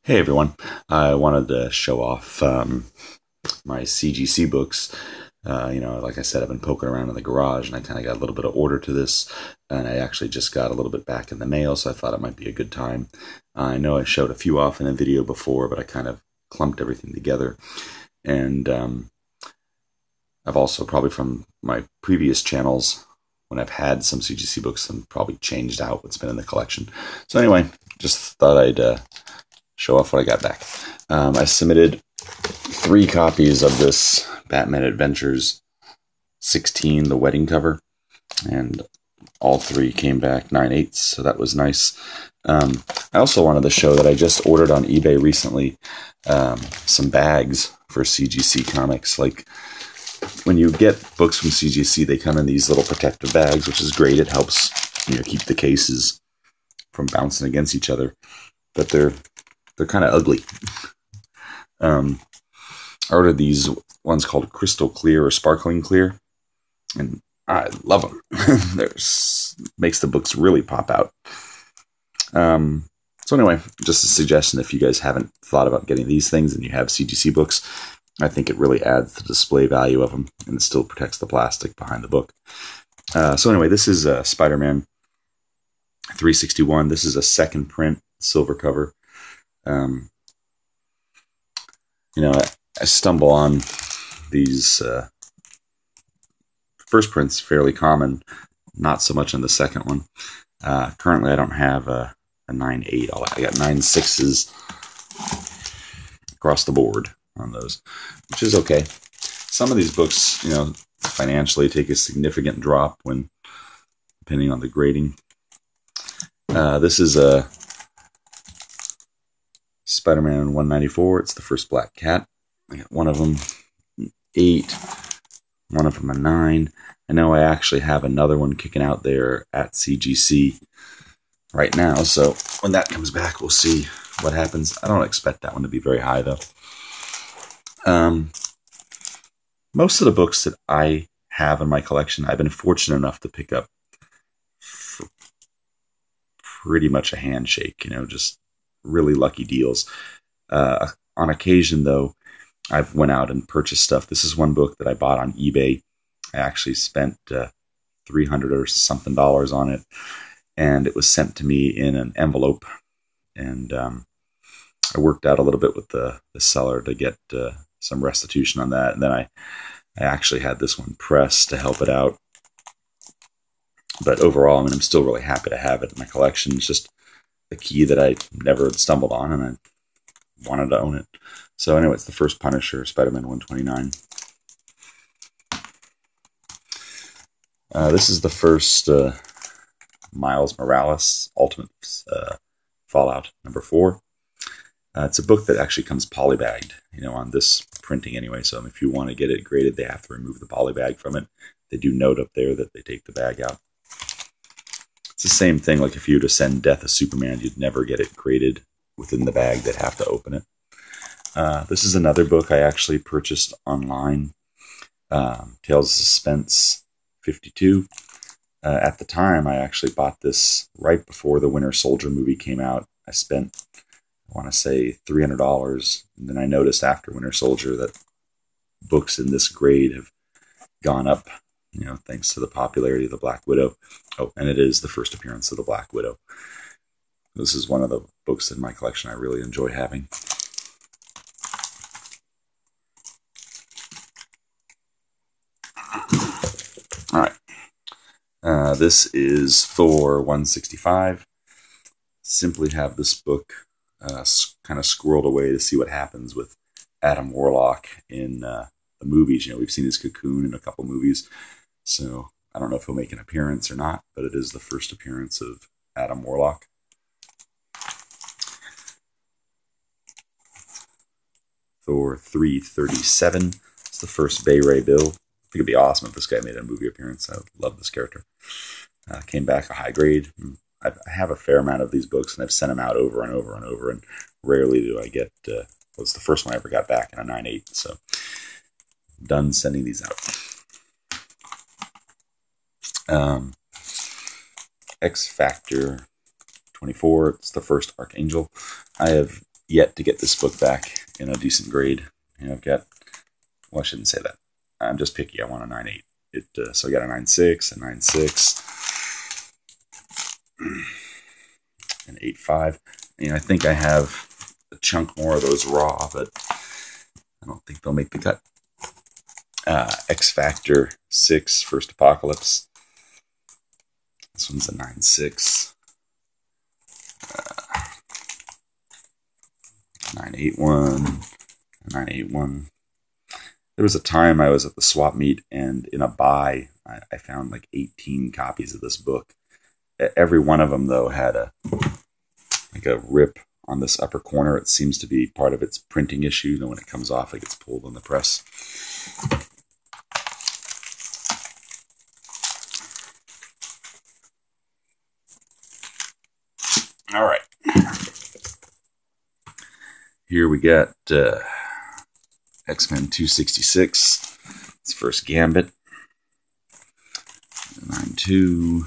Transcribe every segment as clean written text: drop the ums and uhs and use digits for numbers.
Hey everyone, I wanted to show off my CGC books. Like I said, I've been poking around in the garage and I kind of got a little bit of order to this, and I actually just got a little bit back in the mail, so I thought it might be a good time. I know I showed a few off in a video before, but I kind of clumped everything together. And I've also, probably from my previous channels, when I've had some CGC books, and probably changed out what's been in the collection. So anyway, just thought I'd show off what I got back. I submitted 3 copies of this Batman Adventures 16, the wedding cover, and all 3 came back 9/8, so that was nice. I also wanted to show that I just ordered on eBay recently some bags for CGC Comics. Like, when you get books from CGC, they come in these little protective bags, which is great. It helps keep the cases from bouncing against each other, but they're kind of ugly. I ordered these ones called Crystal Clear or Sparkling Clear, and I love them. Makes the books really pop out. So anyway, just a suggestion: if you guys haven't thought about getting these things and you have CGC books, I think it really adds the display value of them, and it still protects the plastic behind the book. So anyway, this is Spider-Man 361. This is a second print, silver cover. I stumble on these first prints fairly common, not so much on the second one. Currently, I don't have a 9/8. I got 9/6s across the board on those, which is okay. Some of these books, financially take a significant drop depending on the grading. This is a Spider-Man 194. It's the first Black Cat. I got one of them 8, one of them a 9. I know I actually have another one kicking out there at CGC right now, so when that comes back, we'll see what happens. I don't expect that one to be very high, though. Most of the books that I have in my collection, I've been fortunate enough to pick up for pretty much a handshake, just really lucky deals. On occasion, though, I've went out and purchased stuff. This is one book that I bought on eBay. I actually spent $300 or something on it, and it was sent to me in an envelope. And I worked out a little bit with the seller to get some restitution on that. And then I actually had this one pressed to help it out. But overall, I'm still really happy to have it in my collection. It's just a key that I never had stumbled on, and I wanted to own it. So anyway, it's the first Punisher, Spider-Man 129. This is the first Miles Morales Ultimate Fallout #4. It's a book that actually comes polybagged, on this printing anyway. So if you want to get it graded, they have to remove the polybag from it. They do note up there that they take the bag out. It's the same thing, like if you were to send Death of Superman, you'd never get it graded within the bag. They'd have to open it. This is another book I actually purchased online, Tales of Suspense 52. At the time, I actually bought this right before the Winter Soldier movie came out. I spent, I want to say, $300, and then I noticed after Winter Soldier that books in this grade have gone up, thanks to the popularity of the Black Widow. Oh, and it is the first appearance of the Black Widow. This is one of the books in my collection I really enjoy having. All right. This is Thor 165. Simply have this book kind of squirreled away to see what happens with Adam Warlock in the movies. We've seen his Cocoon in a couple movies, so I don't know if he'll make an appearance or not, but it is the first appearance of Adam Warlock. Thor 337. It's the first Bay Ray Bill. I think it'd be awesome if this guy made a movie appearance. I love this character. Came back a high grade. I have a fair amount of these books, and I've sent them out over and over and over, and rarely do I get, well, it's the first one I ever got back in a 9/8, so I'm done sending these out. X Factor 24, it's the first Archangel. I have yet to get this book back in a decent grade. You know, I've got, well, I shouldn't say that. I'm just picky. I want a 9.8. So I got a 9.6, a 9.6, an 8.5. And I think I have a chunk more of those raw, but I don't think they'll make the cut. X Factor 6, First Apocalypse. This one's a 9.6. 9.81, 9.81. There was a time I was at the swap meet, and in a buy, I found like 18 copies of this book. Every one of them, though, had a rip on this upper corner. It seems to be part of its printing issue. You know, when it comes off, it gets pulled in the press. All right. Here we got X-Men 266. It's first Gambit. 9.2.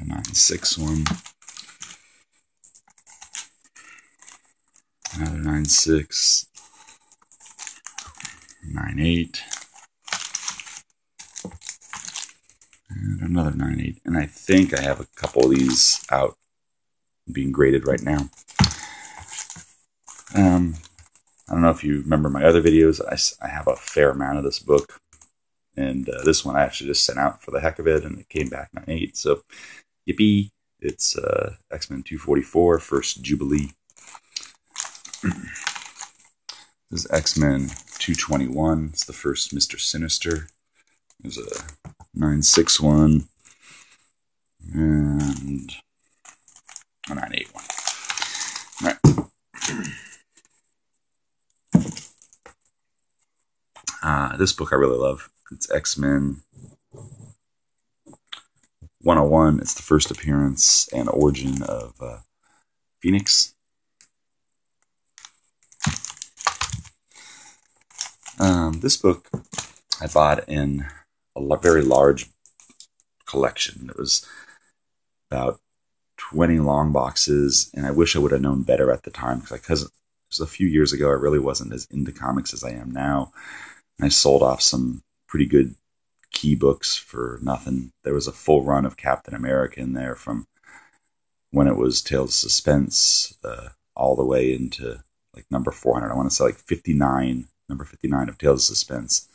A 9.6 one. Another 9.6. 9.8. And another 9.8. And I think I have a couple of these out being graded right now. I don't know if you remember my other videos. I have a fair amount of this book. And this one I actually just sent out for the heck of it, and it came back 9.8. So, yippee. It's X-Men 244, First Jubilee. This is X-Men 221. It's the first Mr. Sinister. There's a 9.6 one. And a 9.8 one. All right. This book I really love. It's X-Men 101. It's the first appearance and origin of Phoenix. This book I bought in a very large collection. It was about 20 long boxes, and I wish I would have known better at the time, because it was a few years ago. I really wasn't as into comics as I am now. And I sold off some pretty good key books for nothing. There was a full run of Captain America in there from when it was Tales of Suspense all the way into like number 400. I want to say like 59, number 59 of Tales of Suspense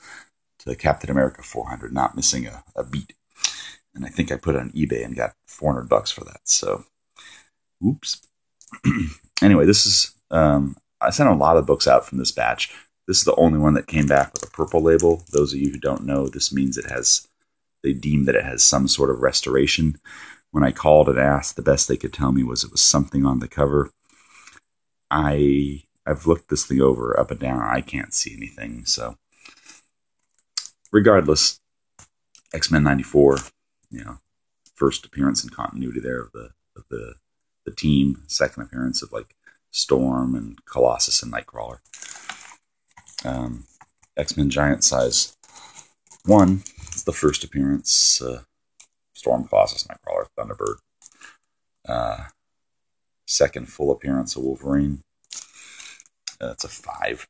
to Captain America 400, not missing a beat. And I think I put it on eBay and got $400 for that. So, oops. Anyway, this is, I sent a lot of books out from this batch. This is the only one that came back with a purple label. Those of you who don't know, this means they deem that it has some sort of restoration. When I called and asked, the best they could tell me was it was something on the cover. I've looked this thing over up and down. I can't see anything. So, regardless, X-Men 94, you know, first appearance in continuity there of the team. Second appearance of like Storm and Colossus and Nightcrawler. X-Men Giant Size 1 is the first appearance. Storm, Colossus, Nightcrawler, Thunderbird. Second full appearance of Wolverine. That's a 5.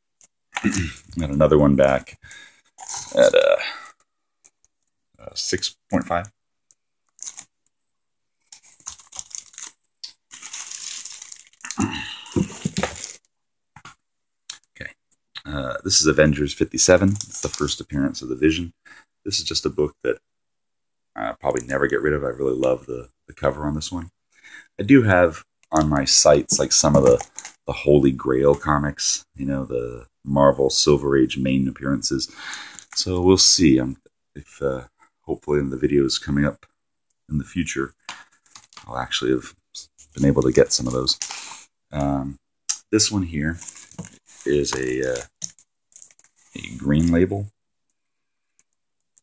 Got another one back at 6.5. This is Avengers 57. It's the first appearance of the Vision. This is just a book that I'll probably never get rid of. I really love the cover on this one. I do have on my sites like some of the Holy Grail comics, you know, the Marvel Silver Age main appearances. So we'll see if hopefully in the videos coming up in the future, I'll actually have been able to get some of those. This one here is a green label.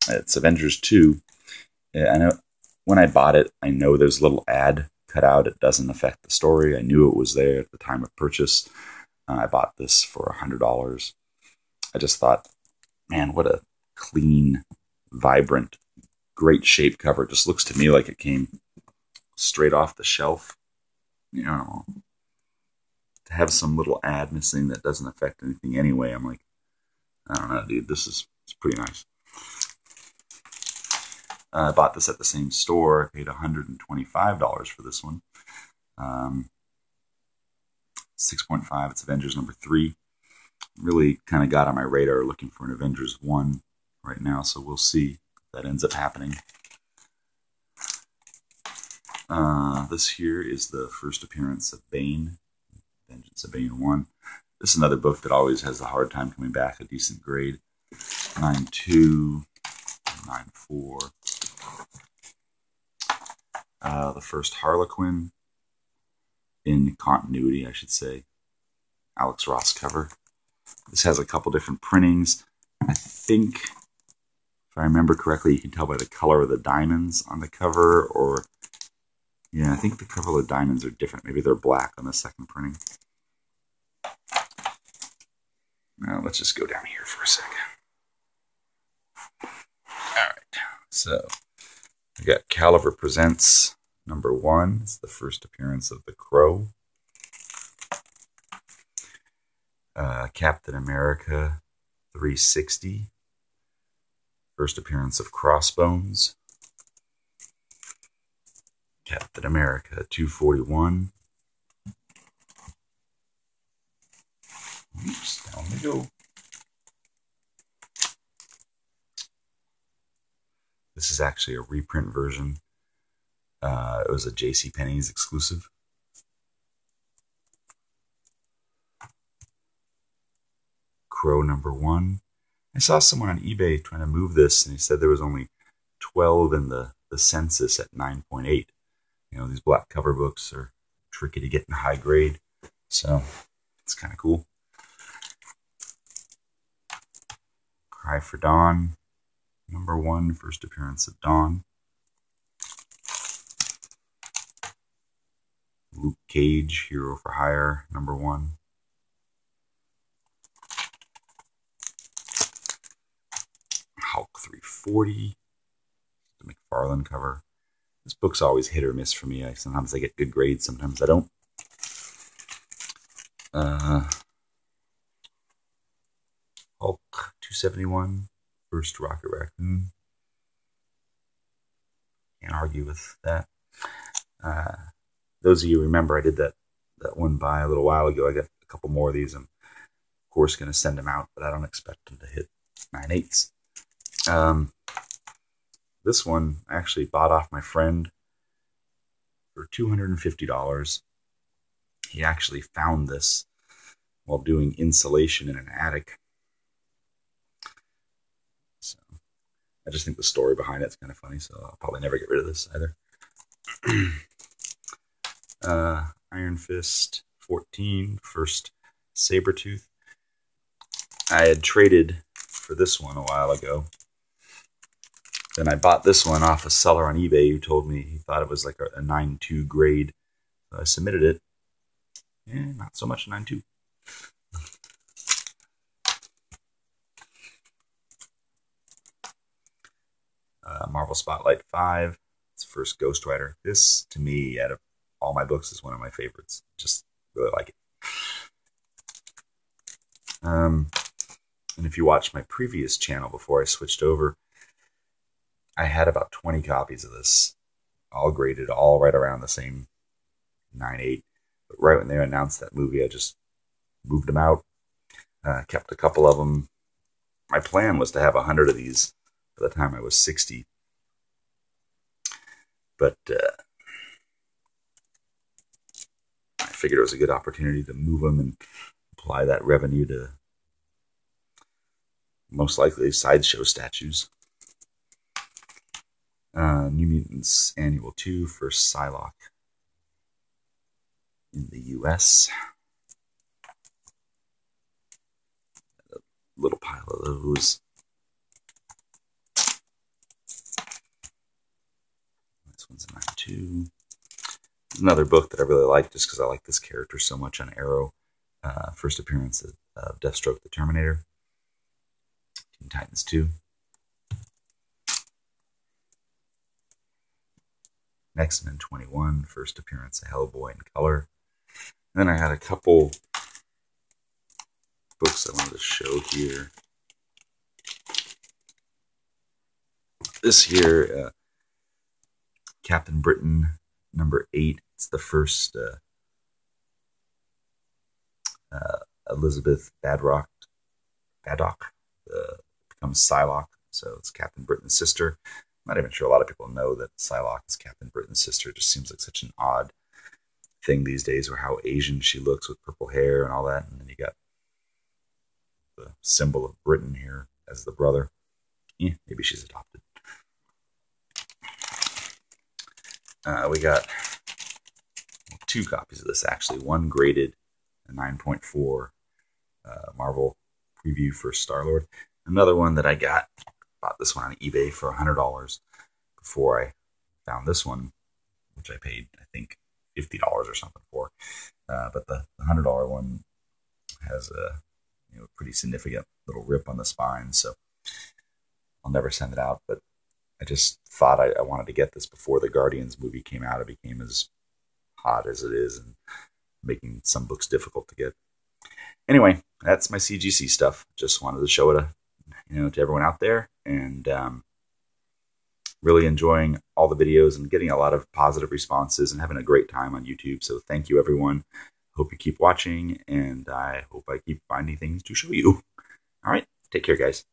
It's Avengers 2. I know when I bought it, I know there's a little ad cut out. It doesn't affect the story. I knew it was there at the time of purchase. I bought this for $100. I just thought, man, what a clean, vibrant, great shape cover. It just looks to me like it came straight off the shelf. you know, to have some little ad missing that doesn't affect anything anyway, I'm like, I don't know, dude, it's pretty nice. I bought this at the same store. I paid $125 for this one. 6.5. It's Avengers number 3. Really kind of got on my radar looking for an Avengers 1 right now, so we'll see if that ends up happening. This here is the first appearance of Bane, Vengeance of Bane 1. This is another book that always has a hard time coming back, a decent grade. 9.2, 9.4. The first Harlequin in continuity, I should say. Alex Ross cover. This has a couple different printings. I think, if I remember correctly, you can tell by the color of the diamonds on the cover, or yeah, I think the cover of the diamonds are different. Maybe they're black on the second printing. Now let's just go down here for a second. Alright, so we got Caliber Presents number 1. It's the first appearance of the Crow. Captain America 360. First appearance of Crossbones. Captain America 241. Oops, down we go. This is actually a reprint version. It was a JCPenney's exclusive. Crow number 1. I saw someone on eBay trying to move this, and he said there was only 12 in the census at 9.8. You know, these black cover books are tricky to get in high grade, so it's kind of cool. Cry for Dawn, number 1, first appearance of Dawn. Luke Cage, Hero for Hire, number 1. Hulk 340, the McFarlane cover. This book's always hit or miss for me. Sometimes I get good grades, sometimes I don't. Hulk 271, first Rocket Raccoon. Can't argue with that. Those of you who remember, I did that one buy a little while ago. I got a couple more of these. I'm, of course, going to send them out, but I don't expect them to hit 9.8s. This one I actually bought off my friend for $250. He actually found this while doing insulation in an attic. So I just think the story behind it's kind of funny, so I'll probably never get rid of this either. Iron Fist 14, first Sabretooth. I had traded for this one a while ago. Then I bought this one off a seller on eBay who told me he thought it was like a 9.2 grade. So I submitted it. Yeah, not so much 9.2. Marvel Spotlight 5. It's first Ghost Rider. This, to me, out of all my books, is one of my favorites. Just really like it. And if you watched my previous channel before I switched over, I had about 20 copies of this, all graded, all right around the same 9.8. But right when they announced that movie, I just moved them out, kept a couple of them. My plan was to have 100 of these by the time I was 60. But I figured it was a good opportunity to move them and apply that revenue to most likely sideshow statues. New Mutants Annual 2, first Psylocke in the US. A little pile of those. This one's a 9.2. Another book that I really like just because I like this character so much on Arrow. First appearance of Deathstroke the Terminator. Teen Titans 2. X-Men 21, first appearance of Hellboy in color. And then I had a couple books I wanted to show here. This here, Captain Britain number 8. It's the first Elizabeth Baddock becomes Psylocke. So it's Captain Britain's sister. I'm not even sure a lot of people know that Psylocke is Captain Britain's sister. It just seems like such an odd thing these days, or how Asian she looks with purple hair and all that. And then you got the symbol of Britain here as the brother. Yeah, maybe she's adopted. We got 2 copies of this, actually. One graded a 9.4 Marvel preview for Star-Lord. Another one that I bought this one on eBay for $100 before I found this one, which I paid, I think, $50 or something for. But the $100 one has a pretty significant little rip on the spine, so I'll never send it out. But I just thought I wanted to get this before the Guardians movie came out. It became as hot as it is and making some books difficult to get. Anyway, that's my CGC stuff. Just wanted to show it to everyone out there, and really enjoying all the videos and getting a lot of positive responses and having a great time on YouTube. So thank you, everyone. Hope you keep watching, and I hope I keep finding things to show you. All right, take care, guys.